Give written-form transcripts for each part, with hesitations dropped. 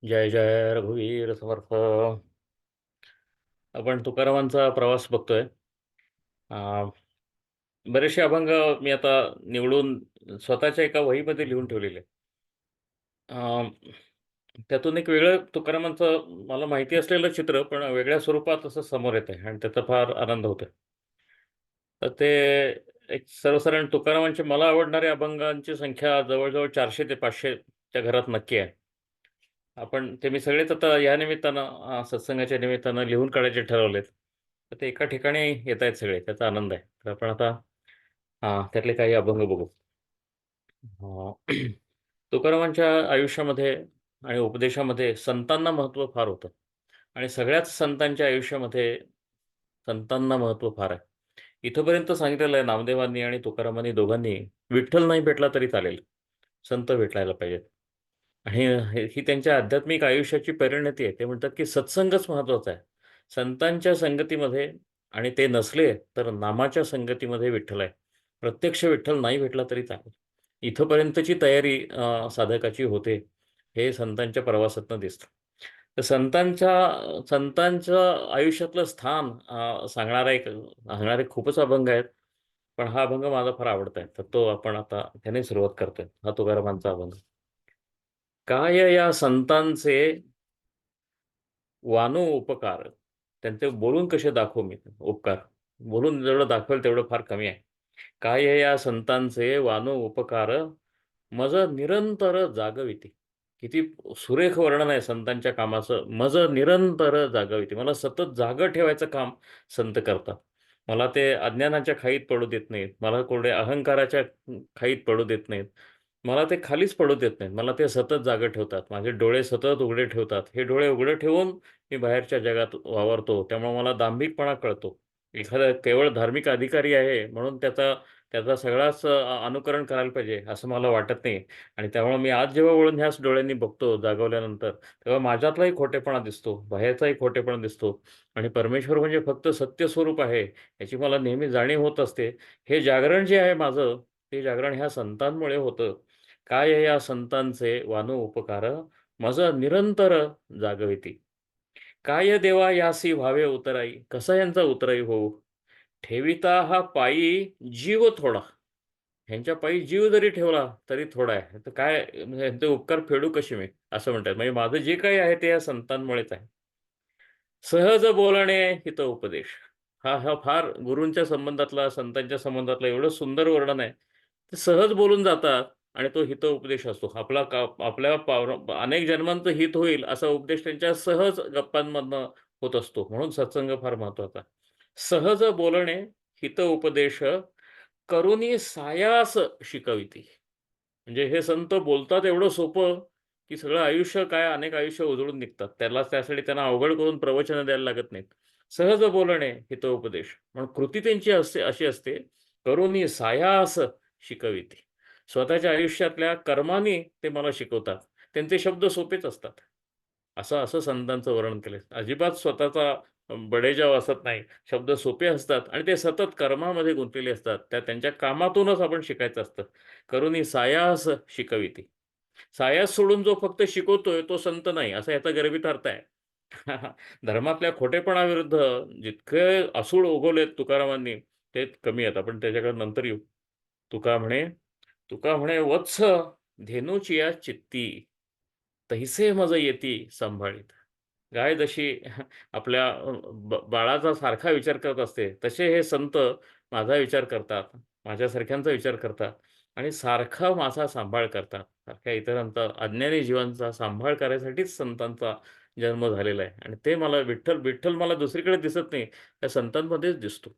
जय जय रघुवीर समर्थ. आपण तुकारामांचा प्रवास बघतोय. अं, बरेचसे अभंग मी आता निवडून स्वतःच्या एका वहीमध्ये लिहून ठेवलेले. अं, त्यातून एक वेगळं तुकारामांचं मला माहिती असलेलं चित्र पण वेगळ्या स्वरूपात असं समोर येत आहे आणि त्याचा फार आनंद होतोय. तर ते एक सर्वसाधारण तुकारामांचे मला आवडणाऱ्या अभंगांची संख्या जवळजवळ 400 ते 500 च्या घरात नक्की आहे. आपण ते मी सगळेच आता या निमित्तानं सत्संगाच्या निमित्तानं लिहून काढायचे ठरवलेत. तर ते एका ठिकाणी येत आहेत सगळे, त्याचा आनंद आहे. तर आपण आता त्यातले काही अभंग बघू. अं, तुकारामांच्या आयुष्यामध्ये आणि उपदेशामध्ये संतांना महत्त्व फार होतं आणि सगळ्याच संतांच्या आयुष्यामध्ये संतांना महत्त्व फार आहे. इथंपर्यंत सांगितलेलं आहे नामदेवांनी आणि तुकारामांनी दोघांनी, विठ्ठल नाही भेटला तरी चालेल, संत भेटायला पाहिजेत. आणि ही त्यांच्या आध्यात्मिक आयुष्याची परिणती आहे. ते म्हणतात की सत्संगच महत्त्वाचा आहे. संतांच्या संगतीमध्ये आणि ते नसले तर नामाच्या संगतीमध्ये विठ्ठल आहे. प्रत्यक्ष विठ्ठल नाही भेटला तरी चालेल. इथपर्यंतची तयारी साधकाची होते. हे संतांच्या प्रवासातनं दिसतं. तर संतांच्या आयुष्यातलं स्थान सांगणारे खूपच अभंग आहेत. पण हा अभंग माझा फार आवडता आहे. तर तो आपण आता त्याने सुरुवात करतोय. हा तुकारामांचा अभंग. काय या संतांचे वानो उपकार. त्यांचे बोलून कसे दाखवू मी उपकार. बोलून जेवढं दाखवेल तेवढं फार कमी आहे. काय या संतांचे वानो उपकार, मज निरंतर जागविती. किती सुरेख वर्णन आहे संतांच्या कामाचं. मज निरंतर जागविती. मला सतत जागं ठेवायचं काम संत करतात. मला ते अज्ञानाच्या खाईत पडू देत नाहीत. मला कोरडे अहंकाराच्या खाईत पडू देत नाहीत. मला ते खालीच पडू देत नाहीत. मला ते सतत जागं ठेवतात. माझे डोळे सतत उघडे ठेवतात. हे डोळे उघडे ठेवून मी बाहेरच्या जगात वावरतो. त्यामुळे मला दांभिकपणा कळतो. एखादा केवळ धार्मिक अधिकारी आहे म्हणून त्याचा त्याचा सगळाच अनुकरण करायला पाहिजे असं मला वाटत नाही. आणि त्यामुळे मी आज जेव्हा वळून ह्याच डोळ्यांनी बघतो जागवल्यानंतर, तेव्हा माझ्यातलाही खोटेपणा दिसतो, बाहेरचाही खोटेपणा दिसतो. आणि परमेश्वर म्हणजे फक्त सत्य स्वरूप आहे याची मला नेहमी जाणीव होत असते. हे जागरण जे आहे माझं, ते जागरण ह्या संतांमुळे होतं. काय या संतांचे वानो उपकार, माझं निरंतर जागविती. काय देवा यासी व्हावे उतराई. कसा यांचा उतराई होऊ. ठेविता हा पायी जीव थोडा. ह्यांच्या पायी जीव जरी ठेवला तरी थोडा आहे. तर काय म्हणजे ह्यांचे उपकार फेडू कसे मी? असं म्हणतात. म्हणजे माझं जे काही आहे ते या संतांमुळेच आहे. सहज बोलणे हित उपदेश. हा फार गुरूंच्या संबंधातला, संतांच्या संबंधातला एवढं सुंदर वर्णन आहे. ते सहज बोलून जातात आणि तो हित उपदेश असतो. आपल्या अनेक जन्मांचं हित होईल असा उपदेश त्यांच्या सहज गप्पांमधनं होत असतो. म्हणून सत्संग फार महत्त्वाचा. सहज बोलणे हित उपदेश, करुणी सायास शिकविती. म्हणजे हे संत बोलतात एवढं सोपं, की सगळं आयुष्य काय अनेक आयुष्य उजळून निघतात. त्यासाठी त्यांना अवघड करून प्रवचनं द्यायला लागत नाहीत. सहज बोलणे हितोपदेश. म्हणून कृती त्यांची अशी असते, करुणी सायास शिकविती. स्वतःच्या आयुष्यातल्या कर्मानी ते मला शिकवतात. त्यांचे शब्द सोपेच असतात. असं असं संतांचं वर्णन केलंय. अजिबात स्वतःचा बडेजाव असत नाही. शब्द सोपे असतात आणि ते सतत कर्मामध्ये गुंतलेले असतात. त्यांच्या कामातूनच आपण शिकायचं असतं. करुणी सायास शिकविती. सायास सोडून जो फक्त शिकवतोय तो संत नाही, असा याचा गर्भित अर्थ आहे. धर्मातल्या खोटेपणाविरुद्ध जितके असूड उगवलेत तुकारामांनी, ते कमी आहेत. आपण त्याच्याकडे नंतर येऊ. तुका म्हणे तुका म्हणे "वत्स धेनूची या चित्ती, तैसे मज येती सांभाळीत." गाय जशी आपल्या बाळाचा सारखा विचार करत असते, तसे हे संत माझा विचार करतात, माझ्यासारख्यांचा विचार करतात आणि सारखा माझा सांभाळ करतात. सारख्या इतरांचा, अज्ञानी जीवांचा सांभाळ करायसाठीच संतांचा जन्म झालेला आहे आणि ते मला विठ्ठल मला दुसरीकडे दिसत नाही, त्या संतांमध्येच दिसतो.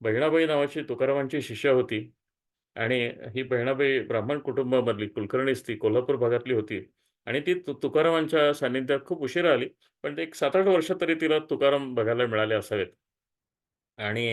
बहिणाबाई नावाची तुकारामांची शिष्या होती आणि ही बहिणाबाई ब्राह्मण कुटुंबामधली कुलकर्णीच ती कोल्हापूर भागातली होती आणि ती तुकारामांच्या सान्निध्यात खूप उशिरा आली. पण ते एक 7-8 वर्ष तरी तिला तुकाराम बघायला मिळाले असावेत. आणि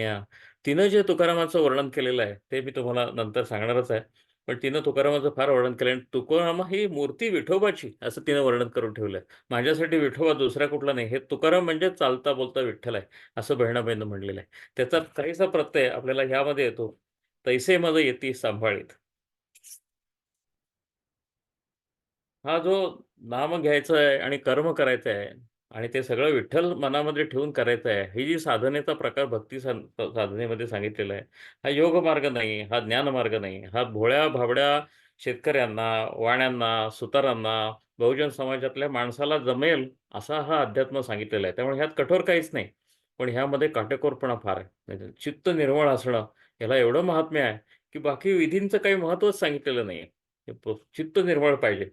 तिनं जे तुकारामाचं वर्णन केलेलं आहे, ते मी तुम्हाला नंतर सांगणारच आहे. पण तिनं तुकारामाचं फार वर्णन केलं आणि तुकाराम ही मूर्ती विठोबाची असं तिनं वर्णन करून ठेवलंय. माझ्यासाठी विठोबा दुसरा कुठला नाही. हे तुकाराम म्हणजे चालता बोलता विठ्ठल आहे, असं बहिणाबाईनं म्हणलेलं आहे. त्याचा काहीसा प्रत्यय आपल्याला ह्यामध्ये येतो. "तैसे मज येती सांभाळीत." हा जो नाम घ्यायचं आहे आणि कर्म करायचं आहे आणि ते सगळं विठ्ठल मनामध्ये ठेवून करायचं आहे, ही जी साधनेचा प्रकार भक्ती साधनेमध्ये सांगितलेला आहे, हा योग मार्ग नाही, हा ज्ञान मार्ग नाही, हा भोळ्या भाबड्या शेतकऱ्यांना, वाण्यांना, सुतारांना, बहुजन समाजातल्या माणसाला जमेल असा हा अध्यात्म सांगितलेला आहे. त्यामुळे ह्यात कठोर काहीच नाही, पण ह्यामध्ये काटेकोरपणा फार आहे. म्हणजे चित्त निर्मळ असणं याला एवढं महात्म्य आहे की बाकी विधींचं काही महत्त्वच सांगितलेलं नाही. चित्त निर्मळ पाहिजे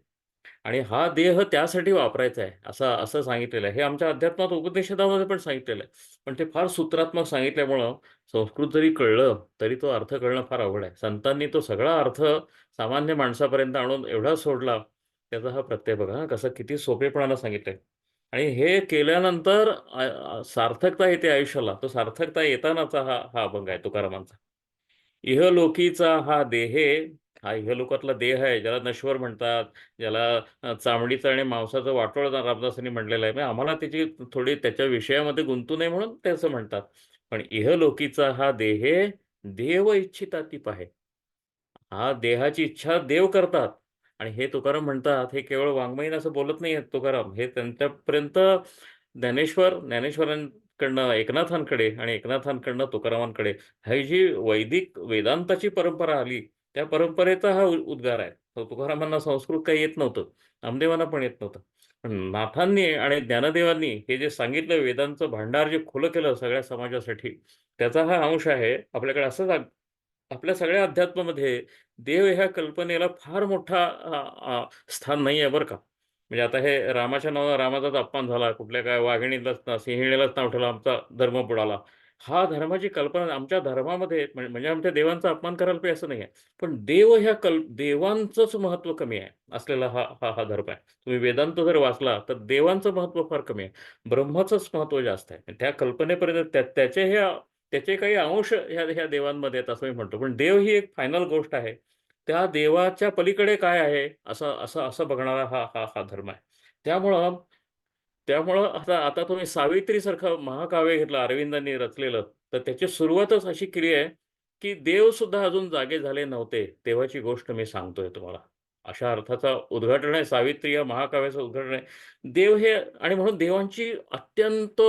आणि हा देह त्यासाठी वापरायचा आहे असं असं सांगितलेलं आहे. हे आमच्या अध्यात्मात उपनिषदामध्ये पण सांगितलेलं आहे. पण ते फार सूत्रात्मक सांगितल्यामुळं संस्कृत जरी कळलं तरी तो अर्थ कळणं फार अवघड आहे. संतांनी तो सगळा अर्थ सामान्य माणसापर्यंत आणून एवढा सोडला, त्याचा हा प्रत्यय बघा हा कसं किती सोपेपणानं सांगितलंय. आणि हे केल्यानंतर सार्थकता येते आयुष्याला. तो सार्थकता येतानाचा हा हा अभंग आहे तुकारामांचा. इहलोकीचा हा देहे, हा इहलोकातला देह आहे ज्याला नश्वर म्हणतात, ज्याला चामडीचं आणि मांसाचं वाटोळ रामदासांनी म्हटलेलं आहे. म्हणजे आम्हाला त्याची थोडी त्याच्या विषयामध्ये गुंतू नये म्हणून ते असं म्हणतात. पण इहलोकीचा हा देहे देव इच्छिता ती पाहे. हा देहाची इच्छा देव करतात. आणि हे तुकाराम म्हणतात, हे केवळ वाङ्मयीन असं बोलत नाही आहेत तुकाराम. हे त्यांच्यापर्यंत ज्ञानेश्वरांकडनं एकनाथांकडे आणि एकनाथांकडनं तुकारामांकडे ही जी वैदिक वेदांताची परंपरा आली, त्या परंपरेचा हा उद्गार आहे. तुकारामांना संस्कृत काही येत नव्हतं. नामदेवांना पण येत नव्हतं. पण नाथांनी आणि ज्ञानदेवांनी हे जे सांगितलं वेदांचं भांडार जे खुलं केलं सगळ्या समाजासाठी, त्याचा हा अंश आहे. आपल्याकडे असंच आपल्या सगळ्या अध्यात्मामध्ये देव ह्या कल्पनेला फार मोठा स्थान नाही आहे बरं का. म्हणजे आता हे रामाच्या नावानं रामाचाच अपमान झाला. कुठल्या काय वाघिणीलाच सिंहिणीलाच नाव ठेवलं, आमचा धर्म बुडाला. हा धर्माची कल्पना आमच्या धर्मामध्ये म्हणजे आमच्या देवांचा अपमान करायला पाहिजे असं नाही आहे. पण देव ह्या देवांचंच महत्त्व कमी आहे असलेला हा हा हा धर्म आहे. तुम्ही वेदांत जर वाचला तर देवांचं महत्त्व फार कमी आहे. ब्रह्माचंच महत्त्व जास्त आहे. त्या कल्पनेपर्यंत त्याचे काही अंश ह्या ह्या देवांमध्ये आहेत असं मी म्हणतो. पण देव ही एक फायनल गोष्ट आहे. त्या देवाच्या पलीकडे काय आहे असं असं असं बघणारा हा हा हा धर्म आहे. त्यामुळं त्यामुळं आता आता तुम्ही सावित्रीसारखं महाकाव्य घेतलं अरविंदांनी रचलेलं, तर त्याची सुरुवातच अशी केली आहे, की देवसुद्धा अजून जागे झाले नव्हते, तेव्हाची गोष्ट मी सांगतोय तुम्हाला. अशा अर्थाचा उद्घाटन आहे सावित्री या महाकाव्याचं उद्घाटन आहे. देव हे आणि म्हणून देवांची अत्यंत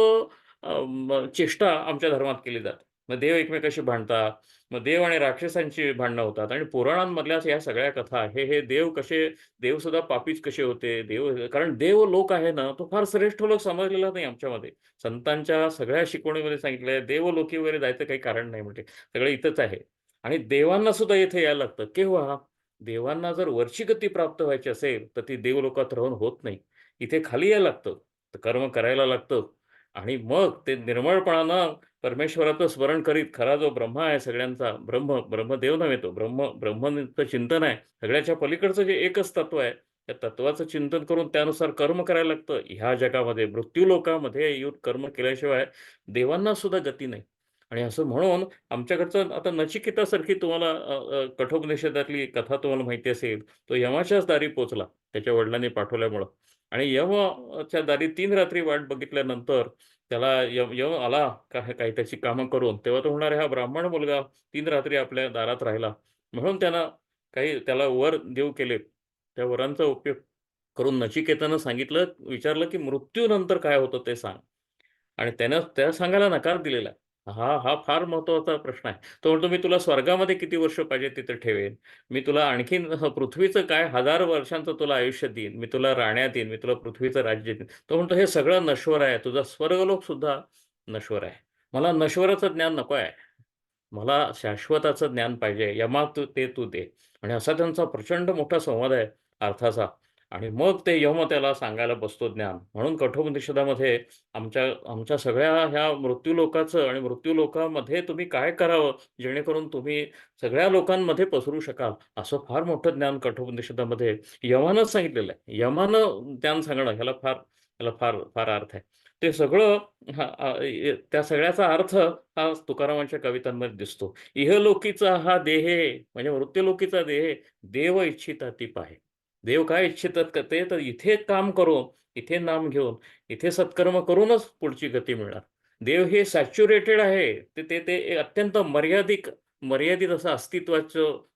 चेष्टा आमच्या धर्मात केली जाते. मग देव एकमेकाशी भांडतात. मग देव आणि राक्षसांची भांडणं होतात आणि पुराणांमधल्या या सगळ्या कथा हे देव कसे देवसुद्धा पापीच कसे होते, कारण देव लोक आहे ना, तो फार श्रेष्ठ लोक समजलेला नाही आमच्यामध्ये. संतांच्या सगळ्या शिकवणीमध्ये सांगितलं आहे, देवलोकी वगैरे जायचं काही कारण नाही म्हणजे. सगळं इथंच आहे. आणि देवांना सुद्धा इथे यायला लागतं. केव्हा? देवांना जर वरची गती प्राप्त व्हायची असेल, तर ती देवलोकात राहून होत नाही. इथे खाली यायला लागतं. तर कर्म करायला लागतं आणि मग ते निर्मळपणानं परमेश्वराचं स्मरण करीत खरा जो ब्रह्मा आहे सगळ्यांचा, ब्रह्मदेव नव्हे तो, ब्रह्मचं चिंतन आहे. सगळ्याच्या पलीकडचं जे एकच तत्व आहे, त्या तत्वाचं चिंतन करून त्यानुसार कर्म करायला लागतं. ह्या जगामध्ये मृत्यू लोकामध्ये येऊन कर्म केल्याशिवाय देवांना सुद्धा गती नाही. आणि असं म्हणून आमच्याकडचं आता नचिकेतासारखी तुम्हाला कठोपनिषदातली कथा तुम्हाला माहिती असेल, तो यमाच्याच दारी पोहोचला त्याच्या वडिलांनी पाठवल्यामुळं. आणि यमच्या दारी 3 रात्री वाट बघितल्यानंतर त्याला यम यम आला काही त्याची कामं करून, तेव्हा तो म्हणणार, "हा ब्राह्मण मुलगा 3 रात्री आपल्या दारात राहिला." म्हणून त्यानं काही त्याला वर देव केले. त्या वरांचा उपयोग करून नचिकेतानं विचारलं, की "मृत्यूनंतर काय होतं ते सांग." आणि त्यानं त्याला सांगायला नकार दिलेला आहे. हा फार महत्त्वाचा प्रश्न आहे. तो म्हणतो, "मी तुला स्वर्गामध्ये किती वर्ष पाहिजे तिथे ठेवेन. मी तुला आणखीन पृथ्वीचं काय 1000 वर्षांचं तुला आयुष्य देईन. मी तुला राण्यात देईन. मी तुला पृथ्वीचं राज्य देईन." तो म्हणतो, "हे सगळं नश्वर आहे. तुझा स्वर्गलोक सुद्धा नश्वर आहे. मला नश्वराचं ज्ञान नको आहे. मला शाश्वताचं ज्ञान पाहिजे. यमा ते तू दे." आणि असा त्यांचा प्रचंड मोठा संवाद आहे अर्थाचा. आणि मग ते यम त्याला सांगायला बसतो ज्ञान. म्हणून कठोपनिषदामध्ये आमच्या आमच्या सगळ्या ह्या मृत्यूलोकाचं आणि मृत्यूलोकामध्ये तुम्ही काय करावं, जेणेकरून तुम्ही सगळ्या लोकांमध्ये पसरू शकाल, असं फार मोठं ज्ञान कठोपनिषदामध्ये यमानंच सांगितलेलं आहे. यमानं ज्ञान सांगणं ह्याला फार फार अर्थ आहे. ते सगळं त्या सगळ्याचा अर्थ हा तुकारामांच्या कवितांमध्ये दिसतो. इहलोकीचा हा देहे म्हणजे मृत्यूलोकीचा देह देव इच्छिता ती पाहे. देव काय इच्छितात का ते तर इथे काम करून, इथे नाम घेऊन, इथे सत्कर्म करूनच पुढची गती मिळणार. देव हे सॅच्युरेटेड आहे. ते ते ते अत्यंत मर्यादित मर्यादित असं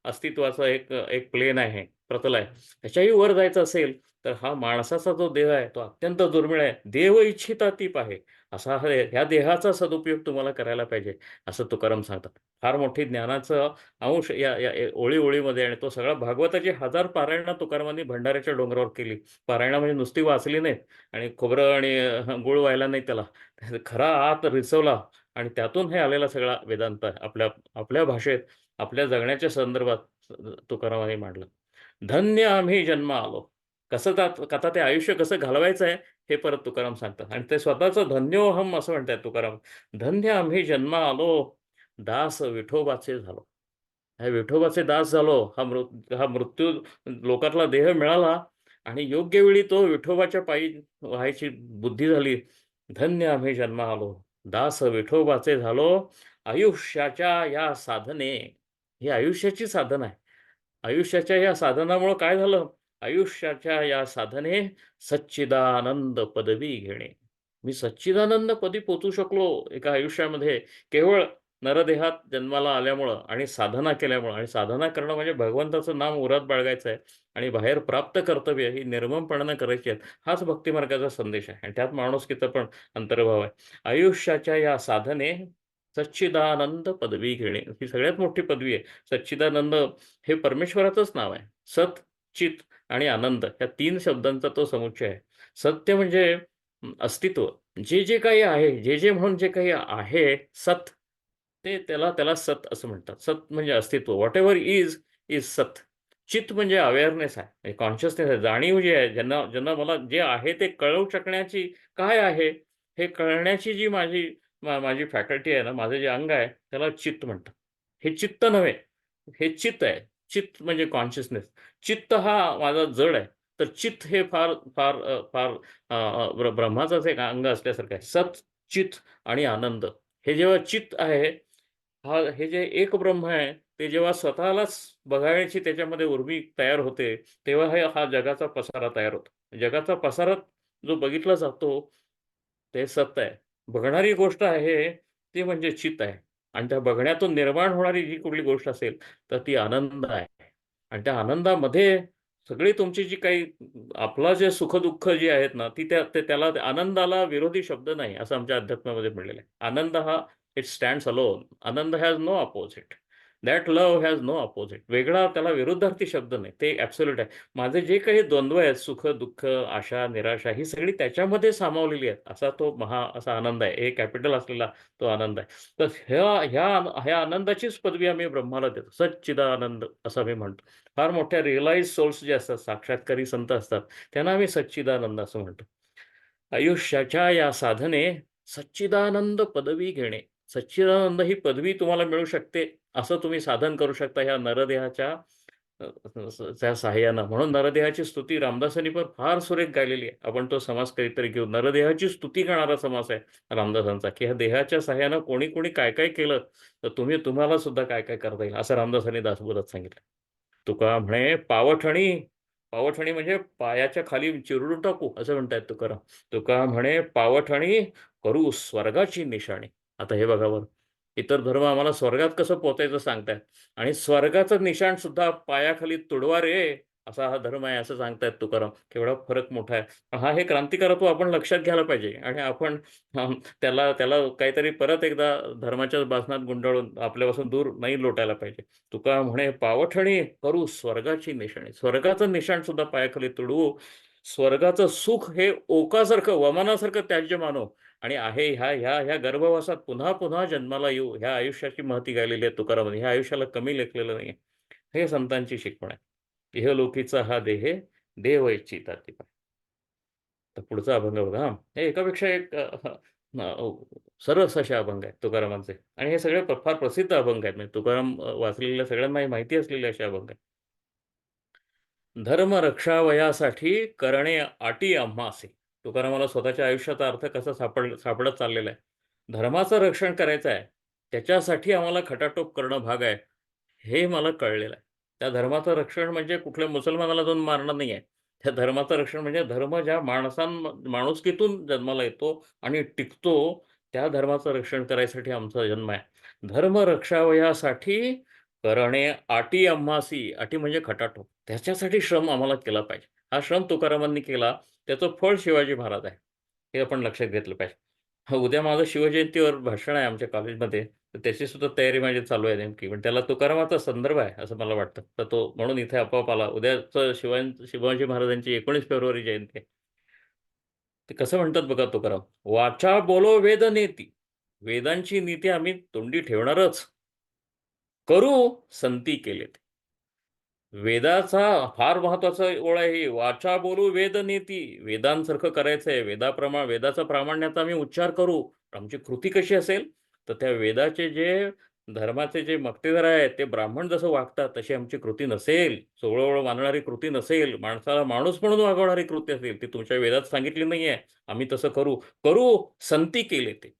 अस्तित्वाचं एक एक प्लेन आहे, प्रतल आहे. त्याच्याही वर जायचं असेल, तर हा माणसाचा जो देह आहे, तो अत्यंत दुर्मिळ आहे. देव इच्छिता ती पाहे. असा ह्या देहाचा सदुपयोग तुम्हाला करायला पाहिजे, असं तुकाराम सांगतात. फार मोठी ज्ञानाचं अंश या ओळी-ओळीमध्ये आणि तो सगळा भागवताची 1000 पारायणं तुकारामांनी भंडाऱ्याच्या डोंगरावर केली. पारायणं म्हणजे नुसती वाचली नाहीत आणि खोबरं आणि गूळ व्हायला नाही त्याला. खरा आत रिसवला आणि त्यातून हे आलेला सगळा वेदांत आहे. आपल्या आपल्या भाषेत, आपल्या जगण्याच्या संदर्भात तुकारामांनी मांडलं. धन्य आम्ही जन्म आलो. कसं आता ते आयुष्य कसं घालवायचं आहे, हे परत तुकाराम सांगतात आणि ते स्वतःचं धन्योहम असं म्हणतात तुकाराम. धन्य आम्ही जन्म आलो, दास विठोबाचे झालो. ह्या विठोबाचे दास झालो. हा मृत्यू लोकातला देह मिळाला आणि योग्य वेळी तो विठोबाच्या पायी व्हायची बुद्धी झाली. धन्य आम्ही जन्म आलो, दास विठोबाचे झालो. आयुष्याच्या या साधने, ही आयुष्याची साधन आहे. आयुष्याच्या या साधनामुळं काय झालं? आयुष्याच्या या साधने सच्चिदानंद पदवी घेणे. मी सच्चिदानंद पदी पोहोचू शकलो एका आयुष्यामध्ये केवळ नरदेहात जन्माला आल्यामुळं आणि साधना केल्यामुळं आणि साधना करणं म्हणजे भगवंताचं नाम उरात बाळगायचं आहे आणि बाहेर प्राप्त कर्तव्य ही निर्ममपणानं करायची आहेत. हाच भक्तिमार्गाचा संदेश आहे आणि त्यात माणुसकीचा पण अंतर्भाव आहे. आयुष्याच्या या साधने सच्चिदानंद पदवी घेणे ही सगळ्यात मोठी पदवी आहे. सच्चिदानंद हे परमेश्वराचंच नाव आहे. सत, चित आणि आनंद या 3 शब्दांचा तो समुच्चय आहे. सत्य म्हणजे अस्तित्व. जे काही आहे, जे म्हणून जे काही आहे सत, ते त्याला त्याला सत असं म्हणतात. सत म्हणजे अस्तित्व. व्हॉटएव्हर इज, इज सत. चित म्हणजे अवेअरनेस आहे. म्हणजे कॉन्शियसनेस आहे. जाणीव जी आहे, ज्यांना ज्यांना मला जे आहे ते कळवू शकण्याची काय आहे, हे कळण्याची जी माझी फॅकल्टी आहे ना, माझं जे अंग आहे, त्याला चित्त म्हणतात. हे चित्त नव्हे, हे चित्त आहे. चित्त म्हणजे कॉन्शियसनेस. चित्त हा माझा जड आहे. तर चित्त हे फार फार फार ब्रह्माचंच एक अंग असल्यासारखं आहे. सत, चित आणि आनंद. हे जेव्हा चित्त आहे, हे जे एक ब्रह्म आहे, ते जेव्हा स्वतःलाच बघायची त्याच्यामध्ये उर्मी तयार होते, तेव्हा हा जगाचा पसारा तयार होतो. जगाचा पसारा जो बघितला जातो, ते सत्य आहे. बघणारी गोष्ट आहे, ती म्हणजे चित्त आहे आणि त्या बघण्यातून निर्माण होणारी जी कुठली गोष्ट असेल, तर ती आनंद आहे आणि त्या आनंदामध्ये सगळी तुमची जी काही आपला जे सुख-दुःख जी आहेत ना, ती त्याला आनंदाला विरोधी शब्द नाही, असं आमच्या अध्यात्मामध्ये म्हटलेलं आहे. आनंद हा इट स्टँड्स अलोन. आनंद has no opposite. That love has no opposite. वेगळा त्याला विरुद्धार्थी शब्द नाही. ते ॲब्सोल्यूट आहे. माझे जे काही द्वंद्व आहेत, सुख, दुःख, आशा, निराशा ही सगळी त्याच्यामध्ये सामावलेली आहेत. असा तो असा आनंद आहे. हे कॅपिटल असलेला तो आनंद आहे. तर ह्या आनंदाचीच पदवी आम्ही ब्रह्माला देतो. सच्चिदानंद असं आम्ही म्हणतो. फार मोठ्या रिअलाइज्ड सोल्स जे असतात, साक्षात्कारी संत असतात, त्यांना आम्ही सच्चिदानंद असं म्हणतो. आयुष्याच्या या साधने सच्चिदानंद पदवी घेणे. सच्चिदानंद ही पदवी तुम्हाला मिळू शकते, असं तुम्ही साधन करू शकता ह्या नरदेहाच्या त्या सहाय्यानं. म्हणून नरदेहाची स्तुती रामदासांनी पण फार सुरेख गायलेली आहे. आपण तो समास कधीतरी घेऊ. नरदेहाची स्तुती करणारा समास आहे रामदासांचा, की ह्या देहाच्या सहाय्यानं कोणी कोणी काय-काय केलं, तर तुम्हाला सुद्धा काय-काय करता येईल, असं रामदासांनी दासबोधात सांगितलं. तुका म्हणे पावठणी, पावठणी म्हणजे पायाच्या खाली चिरडून टाकू असं म्हणतायत तुकाराम. तुका म्हणे पावठणी करू स्वर्गाची निशाणी. आता हे बघा बरं, इतर धर्म आम्हाला स्वर्गात कसं पोहोचायचं सांगतायत आणि स्वर्गाचं निशाण सुद्धा पायाखाली तुडवा रे, असा हा धर्म आहे असं सांगतायत तुकाराम. केवढा फरक मोठा आहे. हे क्रांतिकारत्व आपण लक्षात घ्यायला पाहिजे आणि आपण त्याला त्याला काहीतरी परत एकदा धर्माच्याच बासनात गुंडाळून आपल्यापासून दूर नाही लोटायला पाहिजे. तुका म्हणे पावठणी करू स्वर्गाची निशाणी. स्वर्गाचं निशाण सुद्धा पायाखाली तुडवू. स्वर्गाचं सुख हे ओकासारखं, वमानासारखं त्याज्य मानू आणि आहे ह्या गर्भवासात पुन्हा जन्माला येऊ. ह्या आयुष्याची महती गायलेली आहे तुकारामांनी. ह्या आयुष्याला कमी लेखलेलं नाहीये. हे संतांची शिकवण आहे. इहलोकीचा हा देह देव इच्छिता ती पाहे. तर पुढचा अभंग बघा हां. हे एकापेक्षा एक सरस असे अभंग आहेत तुकारामांचे आणि हे सगळे फार प्रसिद्ध अभंग आहेत. म्हणजे तुकाराम वाचलेल्या सगळ्यांनाही माहिती असलेले असे अभंग आहेत. धर्म रक्षावयासाठी करणे आटी आम्हासी. तुकारामाला स्वतःच्या आयुष्याचा अर्थ कसा सापडत चाललेला आहे. धर्माचं रक्षण करायचं आहे. त्याच्यासाठी आम्हाला खटाटोप करणं भाग आहे. हे मला कळलेलं आहे. त्या धर्माचं रक्षण म्हणजे कुठल्या मुसलमानाला जाऊन मारणं नाही आहे. त्या धर्माचं रक्षण म्हणजे धर्म ज्या माणुसकीतून जन्माला येतो आणि टिकतो, त्या धर्माचं रक्षण करायसाठी आमचा जन्म आहे. धर्म रक्षावयासाठी करणे आटी आम्हासी, अटी म्हणजे खटाटोप. त्याच्यासाठी श्रम आम्हाला केला पाहिजे. हा श्रम तुकारामांनी केला, त्याचं फळ शिवाजी महाराज आहे. हे आपण लक्षात घेतलं पाहिजे. उद्या माझं शिवजयंतीवर भाषण आहे आमच्या कॉलेजमध्ये. तर त्याची सुद्धा तयारी माझी चालू आहे नेमकी. पण त्याला तुकारामाचा संदर्भ आहे असं मला वाटतं. तर तो म्हणून इथे आपोआप आला. उद्याचं शिवाजी महाराजांची 19 फेब्रुवारी जयंती आहे. ते कसं म्हणतात बघा तुकाराम, "वाचा बोलो वेद नेती." वेदांची नीती आम्ही तोंडी ठेवणारच. करू संती केलेत. वेदाचा फार महत्वाचा ओळ आहे ही. वाचा बोलू वेद नीती. वेदांसारखं करायचंय. वेदाचा प्रामाण्याचा आम्ही उच्चार करू. आमची कृती कशी असेल? तर त्या वेदाचे जे धर्माचे जे मक्तेदार आहेत, ते ब्राह्मण जसं वागतात तशी आमची कृती नसेल. सोवळं मानणारी कृती नसेल. माणसाला माणूस म्हणून वागवणारी कृती असेल. ती तुमच्या वेदात सांगितली नाहीये. आम्ही तसं करू. करू संती केले ते.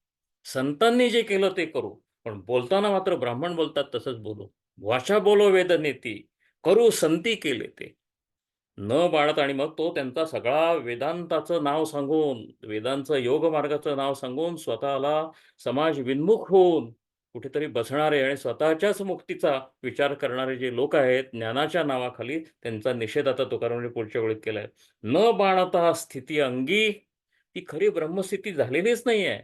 संतांनी जे केलं ते करू. पण बोलताना मात्र ब्राह्मण बोलतात तसंच बोलू. वाचा बोलो वेद नेती. करू संती केले ते. न बाळत आणि मग तो त्यांचा सगळा वेदांताचं नाव सांगून, वेदांचं योग मार्गाचं नाव सांगून स्वतःला समाज विन्मुख होऊन कुठेतरी बसणारे आणि स्वतःच्याच मुक्तीचा विचार करणारे जे लोक आहेत, ज्ञानाच्या नावाखाली त्यांचा निषेध आता तुकारामांनी पुढच्या ओळीत केलाय. न बाणता स्थिती अंगी, ती खरी ब्रह्मस्थिती झालेलीच नाहीये.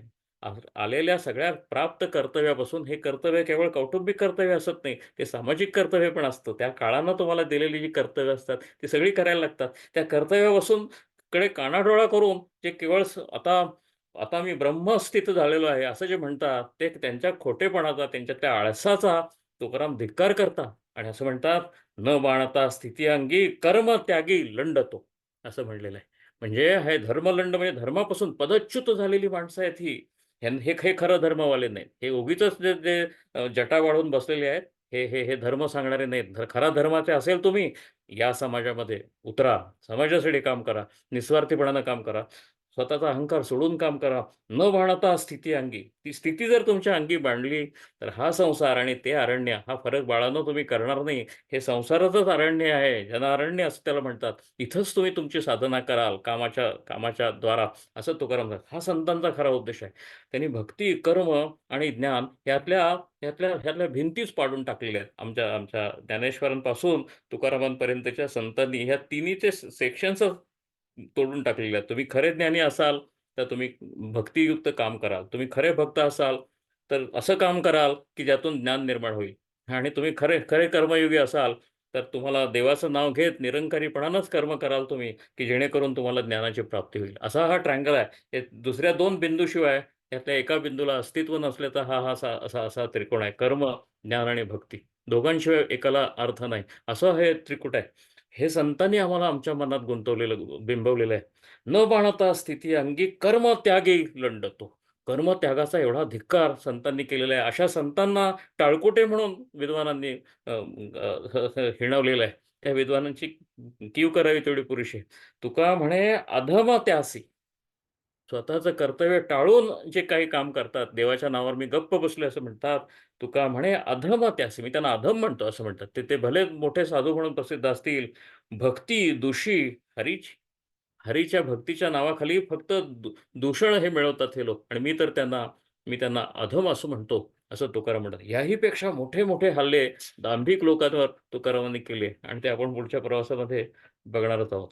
आलेल्या सगळ्या प्राप्त कर्तव्यापासून हे कर्तव्य केवळ कौटुंबिक कर्तव्य असत नाही. ते सामाजिक कर्तव्य पण असतं. त्या काळानं तुम्हाला दिलेली जी कर्तव्य असतात, ती सगळी करायला लागतात. त्या कर्तव्यापासून कडे कानाडोळा करून जे केवळ आता आता मी ब्रह्मस्थित झालेलो आहे, असं जे म्हणतात, ते त्यांच्या खोटेपणाचा, त्यांच्या त्या आळसाचा तुकाराम धिक्कार करतात आणि असं म्हणतात, "न बाणता स्थिती अंगी कर्म त्यागी लंडतो." असं म्हणलेलं आहे. म्हणजे हे धर्मलंड म्हणजे धर्मापासून पदच्युत झालेली माणसं आहेत ही. हे खरं धर्मवाले नाहीत. हे उगीचच जे जे जटा वाढवून बसलेले आहेत. हे धर्म सांगणारे नाहीत. खरा धर्माचे असेल तुम्ही, या समाजामध्ये उतरा. समाजासाठी काम करा. निस्वार्थीपणानं काम करा. स्वतःचा अहंकार सोडून काम करा. न बाणता स्थिती अंगी. ती स्थिती जर तुमच्या अंगी बाणली, तर हा संसार आणि ते अरण्य हा फरक बाळांनो तुम्ही करणार नाही. हे संसाराचंच अरण्य आहे. जनारण्य असं त्याला म्हणतात. इथंच तुम्ही तुमची साधना कराल कामाच्या कामाच्या द्वारा, असं तुकाराम म्हणतात. हा संतांचा खरा उद्देश आहे. त्यांनी भक्ती, कर्म आणि ज्ञान ह्यातल्या भिंतीच पाडून टाकलेल्या आहेत. आमच्या आमच्या ज्ञानेश्वरांपासून तुकारामांपर्यंतच्या संतांनी ह्या तिन्हीचे सेक्शन्सच तोडून टाकलेले आहेत. तुम्ही खरे ज्ञानी असाल, तर तुम्ही भक्तियुक्त काम कराल. तुम्ही खरे भक्त असाल, तर असं काम कराल, की ज्यातून ज्ञान निर्माण होईल. आणि तुम्ही खरे खरे कर्मयोगी असाल, तर तुम्हाला देवाचं नाव घेत निरंकारीपणानंच कर्म कराल तुम्ही, की जेणेकरून तुम्हाला ज्ञानाची प्राप्ती होईल. असा हा ट्रायंगल आहे. हे दुसऱ्या 2 बिंदूशिवाय त्यातल्या एका बिंदूला अस्तित्व नसल्याचा हा हा असा असा असा त्रिकोण आहे. कर्म, ज्ञान आणि भक्ती. दोघांशिवाय एकाला अर्थ नाही. असं हे त्रिकूट आहे. हे संतांनी आम्हाला आमच्या मनात गुंतवलेलं बिंबवलेलं आहे. न बाणता स्थिती अंगी कर्म त्यागी लंडतो. कर्मत्यागाचा एवढा धिक्कार संतांनी केलेला आहे. अशा संतांना टाळकोटे म्हणून विद्वानांनी हिणवलेलं आहे. त्या विद्वानांची कीव करावी तेवढी पुरेशी आहे. तुका म्हणे अधम त्यासी. स्वतःचं कर्तव्य टाळून जे काही काम करतात, देवाच्या नावावर मी गप्प बसलोय असं म्हणतात. तुका म्हणे अधम त्यासी, मी त्यांना अधम म्हणतो असं म्हणतात. ते ते भले मोठे साधू म्हणून प्रसिद्ध असतील. भक्ती दुषी हरीची. हरीच्या भक्तीच्या नावाखाली फक्त दूषण हे मिळवतात हे लोक आणि मी त्यांना अधम असं म्हणतो, असं तुकाराम म्हणतात. याहीपेक्षा मोठे-मोठे हल्ले दांभिक लोकांवर तुकारामांनी केले आणि ते आपण पुढच्या प्रवासामध्ये बघणारच आहोत.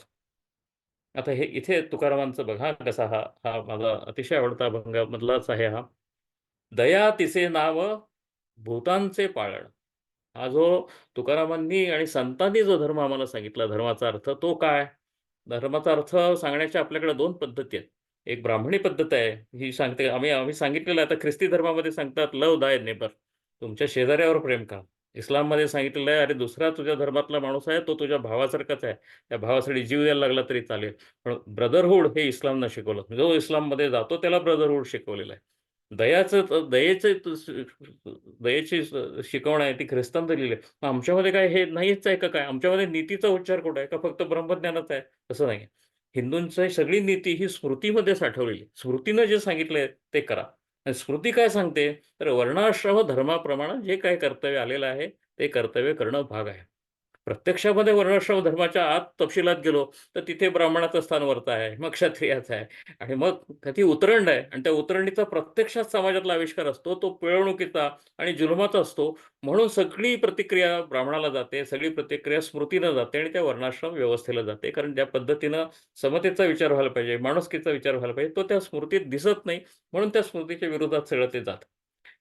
आता हे इथे तुकारामांचं बघा कसा हा हा माझा अतिशय आवडता अभंगामधलाच आहे हा. दया तिचे नाव भूतांचे पाळण. हा जो तुकारामांनी आणि संतांनी जो धर्म आम्हाला सांगितला, धर्माचा अर्थ तो काय? धर्माचा अर्थ सांगण्याच्या आपल्याकडे 2 पद्धती आहेत. एक ब्राह्मणी पद्धत आहे. ही सांगते आम्ही आम्ही सांगितलेलं आहे. आता ख्रिस्ती धर्मामध्ये सांगतात, "लव्ह थाय नेबर." तुमच्या शेजाऱ्यावर प्रेम करा. इस्लाममध्ये सांगितलेलं आहे, "अरे दुसरा तुझ्या धर्मातला माणूस आहे, तो तुझ्या भावासारखाच आहे. त्या भावासाठी जीव द्यायला लागला तरी चालेल." पण ब्रदरहूड हे इस्लामनं शिकवलं. जो इस्लाममध्ये जातो त्याला ब्रदरहूड शिकवलेलं आहे. दयाचं दयेचं दयेची शिकवण आहे ती ख्रिस्तान दिलेली आहे. मग आमच्यामध्ये काय हे नाहीच आहे का काय? आमच्यामध्ये नीतीचा उच्चार कुठे आहे? का फक्त ब्रह्मज्ञानच आहे? तसं नाही. हिंदूंची सगळी नीती ही स्मृतीमध्ये साठवलेली आहे. स्मृतीनं जे सांगितलंय ते करा. आणि स्मृती काय सांगते? तर वर्णाश्रम धर्माप्रमाणे जे काही कर्तव्य आलेलं आहे, ते कर्तव्य करणं भाग आहे. प्रत्यक्षामध्ये वर्णाश्रम धर्माच्या आत तपशिलात गेलो, तर तिथे ब्राह्मणाचं स्थान वरचं आहे, मग क्षत्रियाचं आहे आणि मग ती उतरंड आहे आणि त्या उतरंडीचा प्रत्यक्षात समाजातला आविष्कार असतो. तो पिळवणुकीचा आणि जुलमाचा असतो. म्हणून सगळी प्रतिक्रिया ब्राह्मणाला जाते, सगळी प्रतिक्रिया स्मृतीनं जाते आणि त्या वर्णाश्रम व्यवस्थेला जाते. कारण ज्या पद्धतीनं समतेचा विचार व्हायला पाहिजे, माणुसकीचा विचार व्हायला पाहिजे, तो त्या स्मृतीत दिसत नाही. म्हणून त्या स्मृतीच्या विरोधात सगळं ते जातं.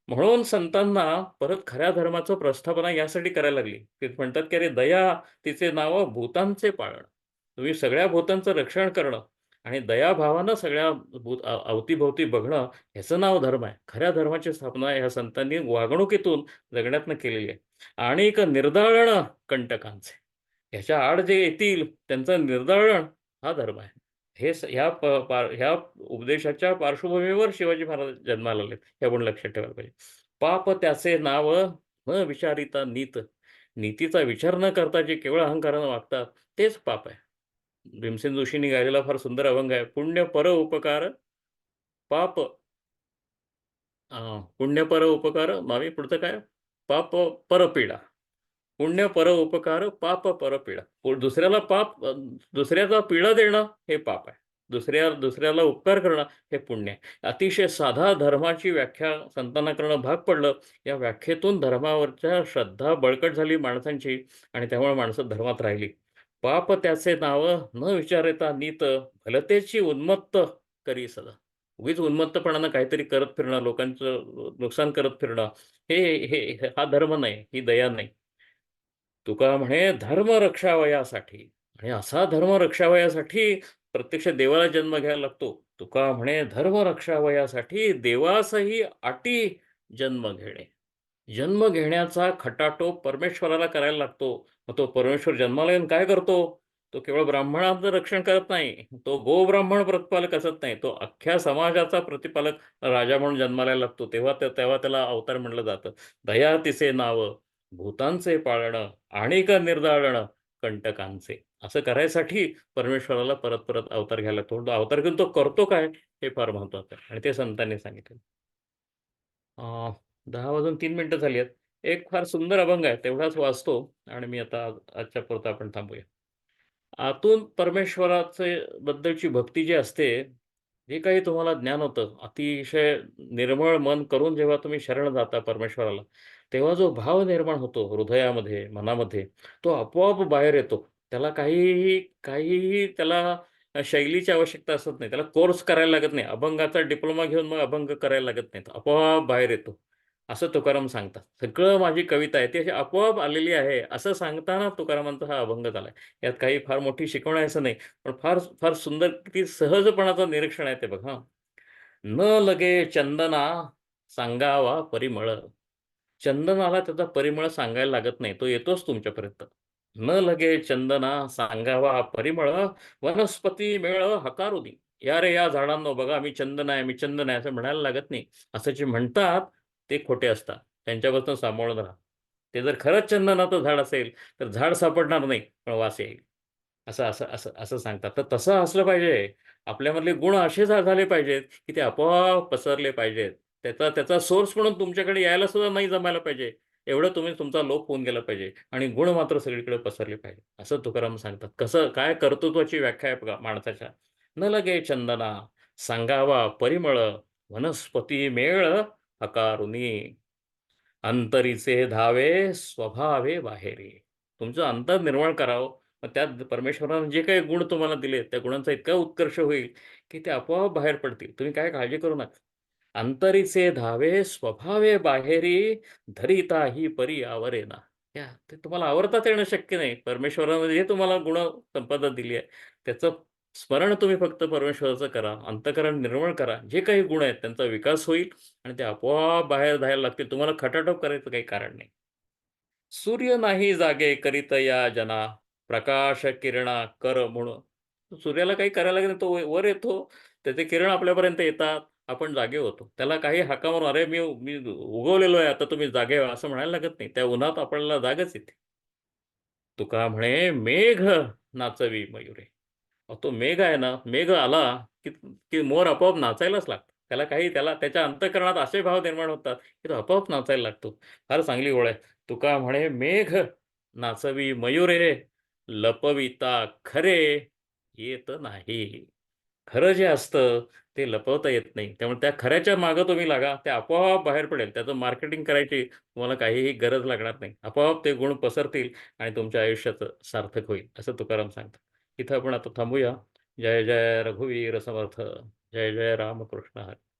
म्हणून संतांना परत खऱ्या धर्माचं प्रस्थापना यासाठी करायला लागली. ते म्हणतात, की "अरे दया तिचे नाव भूतांचे पाळणं." तुम्ही सगळ्या भूतांचं रक्षण करणं आणि दयाभावानं सगळ्या अवतीभोवती बघणं ह्याचं नाव धर्म आहे. खऱ्या धर्माची स्थापना ह्या संतांनी वागणुकीतून जगण्यातनं केलेली आहे. आणि एक निर्दाळणं कंटकांचे. ह्याच्या आड जे येतील त्यांचं निर्दाळण हा धर्म आहे. हे ह्या ह्या उपदेशाच्या पार्श्वभूमीवर शिवाजी महाराज जन्माला आलेत, हे आपण लक्षात ठेवायला पाहिजे. पाप त्याचे नाव न विचारिता नीत. नीतीचा विचार न करता जे केवळ अहंकारानं वागतात, तेच पाप आहे. भीमसेन जोशींनी गायलेला फार सुंदर अभंग आहे. पुण्य पर उपकार पाप पुण्य पर उपकार मागे पुढचं काय? पाप परपीडा. पुण्य पर उपकार, पाप परपीडा. दुसऱ्याला दुसऱ्याचा पीडा देणं हे पाप आहे. दुसऱ्याला उपकार करणं हे पुण्य आहे. अतिशय साधा धर्माची व्याख्या संतांना करणं भाग पडलं. या व्याख्येतून धर्मावरच्या श्रद्धा बळकट झाली माणसांची आणि त्यामुळे माणसं धर्मात राहिली. पाप त्याचे नावं न विचारता नीत, भलतेची उन्मत्त करी सदा. उगीच उन्मत्तपणानं काहीतरी करत फिरणं, लोकांचं नुकसान करत फिरणं, हे हे हा धर्म नाही, ही दया नाही. तुका म्हणे धर्म रक्षावयासाठी आणि असा धर्म रक्षावयासाठी प्रत्यक्ष देवाला जन्म घ्यायला लागतो. तुका म्हणे धर्म रक्षावयासाठी देवासही अटी जन्म घेणे. जन्म घेण्याचा खटाटोप परमेश्वराला करायला लागतो. मग तो परमेश्वर जन्माला येऊन काय करतो? तो केवळ ब्राह्मणाचं रक्षण करत नाही. तो गोब्राह्मण प्रतिपालक असत नाही. तो अख्ख्या समाजाचा प्रतिपालक राजा म्हणून जन्माला लागतो. तेव्हा त्याला अवतार म्हटलं जातं. दया तिचे नाव भूतांचे पाळणं आणिक निर्दाळणं कंटकांचे. असं करायसाठी परमेश्वराला परत-परत अवतार घ्यायला लागतो. तो अवतार घेऊन तो करतो काय? हे फार महत्वाचं आहे आणि ते संतांनी सांगितलं. अ, 10 वाजून 3 मिनिटं झाली आहेत. एक फार सुंदर अभंग आहे. तेवढाच वाचतो आणि मी आता आजच्या पुरतं आपण थांबूया. आतून परमेश्वराचे बद्दलची भक्ती जी असते, जे काही तुम्हाला ज्ञान होतं, अतिशय निर्मळ मन करून जेव्हा तुम्ही शरण जाता परमेश्वराला, तेव्हा जो भाव निर्माण होतो हृदयामध्ये, मनामध्ये, तो आपोआप बाहेर येतो. त्याला काहीही त्याला शैलीची आवश्यकता असत नाही. त्याला कोर्स करायला लागत नाही. अभंगाचा डिप्लोमा घेऊन मग अभंग करायला लागत नाही. आपोआप बाहेर येतो. असं तुकाराम सांगतात. सगळं माझी कविता आहे, ती अशी आपोआप आलेली आहे, असं सांगताना तुकारामांचा हा अभंग झालाय. यात काही फार मोठी शिकवण आहे असं नाही. पण फार फार सुंदर किती सहजपणाचं निरीक्षण आहे ते बघा हां. न लगे चंदना सांगावा परिमळ. चंदनाला त्याचा परिमळ सांगायला लागत नाही. तो येतोच तुमच्यापर्यंत. न लगे चंदना सांगावा परिमळ, वनस्पती मेळ हकारुनी. या रे या झाडांनो बघा मी चंदन आहे, मी चंदन आहे असं म्हणायला लागत नाही. असं जे म्हणतात ते खोटे असतात. त्यांच्यापासून सांभाळून राहा. ते जर खरंच चंदनाचं झाड असेल, तर झाड सापडणार नाही, पण वास येईल. असं असं असं असं सांगतात. तर तसं असलं पाहिजे. आपल्यामधले गुण असे झाले पाहिजेत, की ते आपोआप पसरले पाहिजेत. त्याचा त्याचा सोर्स म्हणून तुमच्याकडे यायला सुद्धा नाही जमायला पाहिजे. एवढं तुम्ही तुमचा लोप होऊन गेला पाहिजे आणि गुण मात्र सगळीकडे पसरले पाहिजे. असं तुकाराम सांगतात. कसं काय कर्तृत्वाची व्याख्या आहे बघा माणसाच्या. "न लगे चंदना, सांगावा परिमळ, वनस्पती मेळ हकारुनी." अंतरीचे धावे स्वभावे बाहेरी. तुमचं अंतर निर्माण करावं. मग त्यात परमेश्वराने जे काही गुण तुम्हाला दिले, त्या गुणांचा इतका उत्कर्ष होईल, की ते आपोआप बाहेर पडतील. तुम्ही काय काळजी करू नका. अंतरीचे धावे स्वभावे बाहेरी, धरिता ही परी आवरेना. ते तुम्हाला आवरताच येणं शक्य नाही. परमेश्वराने जे तुम्हाला संपदा दिली आहे, त्याचं स्मरण तुम्ही फक्त परमेश्वराचं करा. अंतःकरण निर्मळ करा. जे काही गुण आहेत त्यांचा विकास होईल आणि ते आपोआप बाहेर जायला लागतील. तुम्हाला खटाटोप करायचं काही कारण नाही. सूर्य नाही जागे करीत या जना, प्रकाश किरणा कर म्हणून. सूर्याला काही करायला लागत नाही. तो वर येतो. त्याचे किरण आपल्यापर्यंत येतात. आपण जागे होतो. त्याला काही हाका मारून, "अरे मी मी उगवलेलो आहे. आता तुम्ही जागे व्हा." असं म्हणायला लागत नाही. त्या उन्हात आपल्याला जागच येते. तुका म्हणे, "मेघ नाचवी मयुरे." तो मेघ आहे ना, मेघ आला, की की मोर आपोआप नाचायलाच लागतो. त्याला त्याच्या अंतःकरणात असे भाव निर्माण होतात, की तो आपोआप नाचायला लागतो. फार चांगली ओळ आहे. तुका म्हणे मेघ नाचवी मयुरे, लपविता खरे येत नाही. खरं जे असतं ते लपवता येत नाही. त्यामुळे त्या खऱ्याच्या मागे तुम्ही लागा. ते आपोआप बाहेर पडेल. त्याचं मार्केटिंग करायची तुम्हाला काहीही गरज लागणार नाही. आपोआप ते गुण पसरतील आणि तुमच्या आयुष्याचं सार्थक होईल, असं तुकाराम सांगतात. इथं आपण आता थांबूया. जय जय रघुवीर समर्थ. जय जय रामकृष्ण हरी.